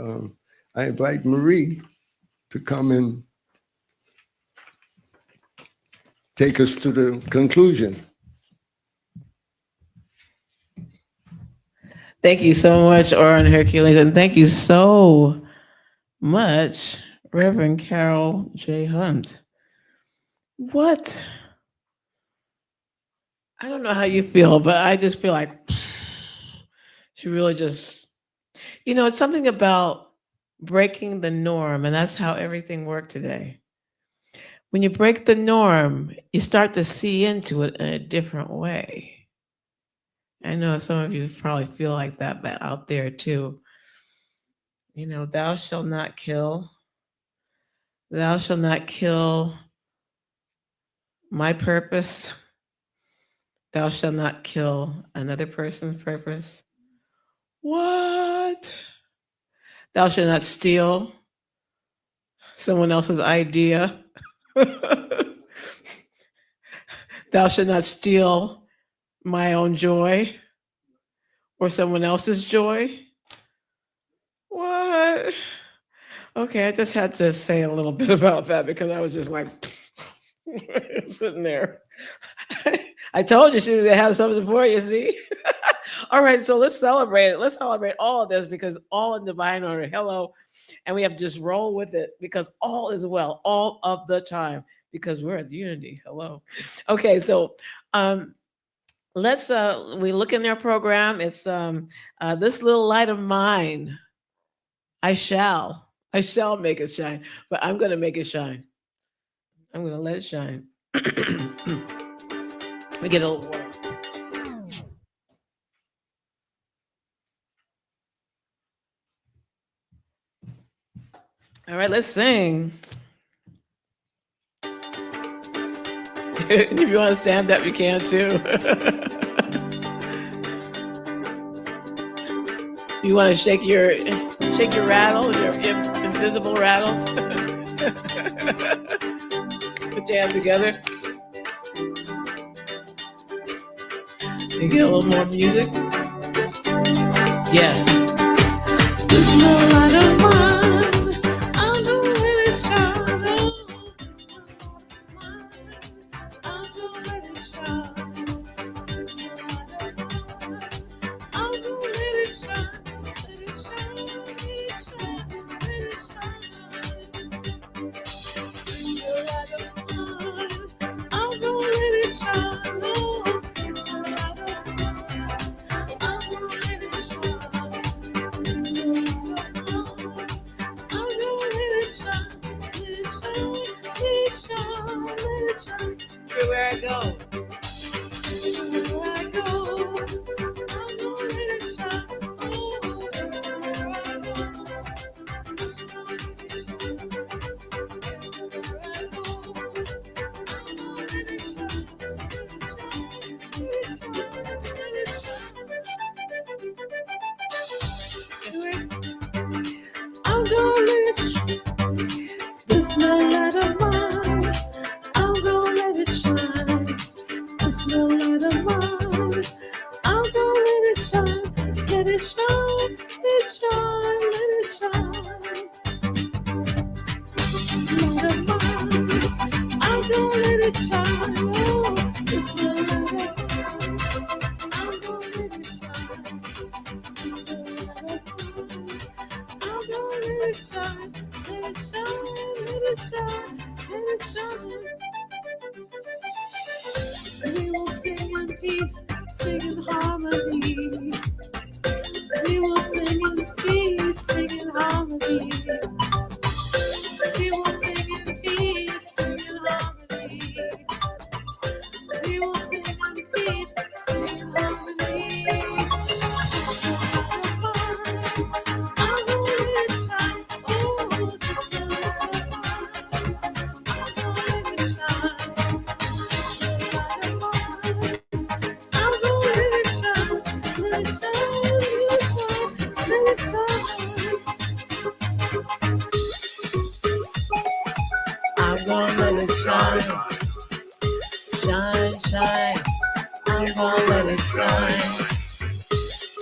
I invite Marie to come and take us to the conclusion. Thank you so much, Orrin Hercules, and thank you so much, Reverend Carol J. Hunt. What? I don't know how you feel, but I just feel like she really just, it's something about breaking the norm, and that's how everything worked today. When you break the norm, you start to see into it in a different way. I know some of you probably feel like that out there too. Thou shalt not kill. Thou shalt not kill my purpose. Thou shalt not kill another person's purpose. What? Thou shalt not steal someone else's idea. Thou shalt not steal my own joy or someone else's joy. What? Okay, I just had to say a little bit about that because I was just like sitting there. I told you she was gonna have something for you, see? All right, so let's celebrate it. Let's celebrate all of this because all in divine order. Hello. And we have to just roll with it because all is well, all of the time, because we're at unity. Hello. Okay, so let's we look in their program. It's this little light of mine. I shall make it shine, but I'm gonna make it shine. I'm gonna let it shine. Let me get a little water. All right, let's sing. If you want to stand up, you can too. You want to shake your rattles, your invisible rattles. Put your hands together. You get a little more music. Yeah. This little light of mine, I'm gonna let it shine. I'm gonna let it shine. I'm gonna let it shine. Let it shine, let it shine, let it shine. I'm gonna let it shine. Everywhere I go. Everywhere I go. I'm gonna let it shine. Oh, everywhere I go. I'm gonna let it shine. This little light of mine, I'm gonna let it shine. This little light of mine, I'm gonna let it shine. Let it shine, let it shine, let it shine. Light of mine, I'm gonna let it shine. Oh, this little light of mine, I'm gonna let it shine. This little light of mine, I'm gonna let it shine. Let it shine, let it shine, let it shine. We will sing in peace, sing in harmony. We will sing in peace, sing in harmony. We will sing in peace, sing in harmony. We will sing in peace, sing in harmony. I'm gonna let it shine. Oh, just a little. I'm gonna let it shine.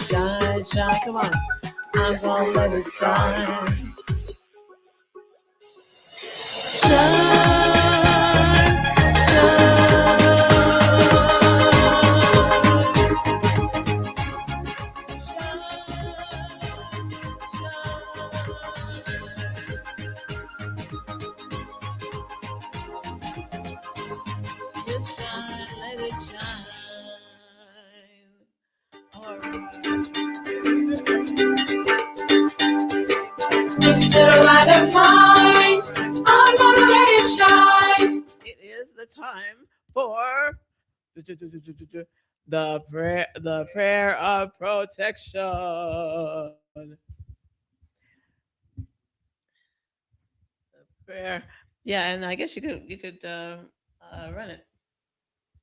shine, shine. Come on. I'm gonna let it shine. Shine, shine, let it shine. All right. It's the light of mine. I'm gonna let it shine. It is the time for the prayer of protection. The prayer. Yeah, and I guess you could run it.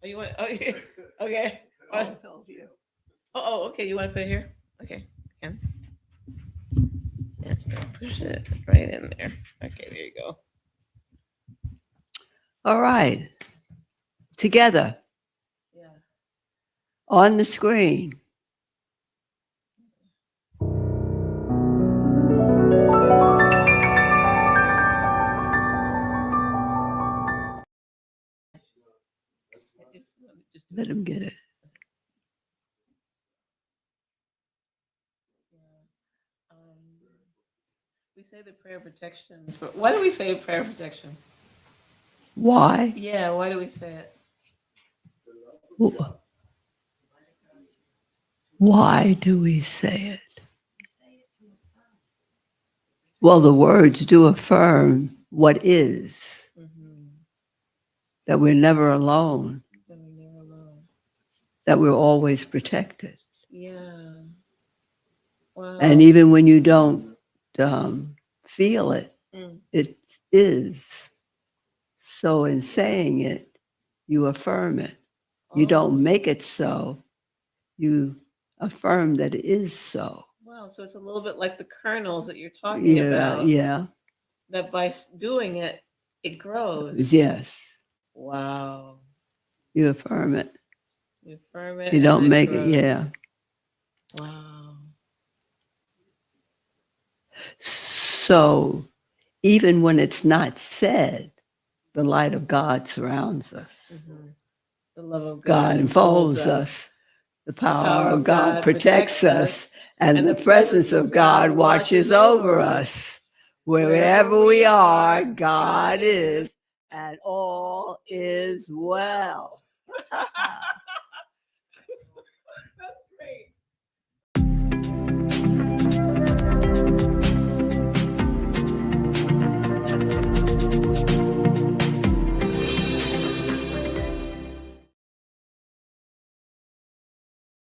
Oh, you want? Oh, okay. Oh, okay. You want to put it here? Okay, can. Yeah, push it right in there. Okay, there you go. All right. Together Yeah. on the screen. Just Let him get it. We say the prayer of protection. Why do we say prayer of protection? Why? Yeah, why do we say it? Why do we say it? Well, the words do affirm what is, that we're never alone, Then we're never alone. that we're always protected. Yeah. Wow. And even when you don't feel it, Mm. it is. So in saying it, you affirm it. You Oh, don't make it so. You affirm that it is so. wow. So it's a little bit like the kernels that you're talking Yeah, about. yeah, That by doing it, it grows. yes. Wow. You affirm it. You affirm it. You and don't it make grows. it, yeah. Wow. So even when it's not said, the light of God surrounds us. Mm-hmm. The love of God enfolds us. The power of God protects us. And the presence of God watches over us. Wherever we are, God is, and all is well.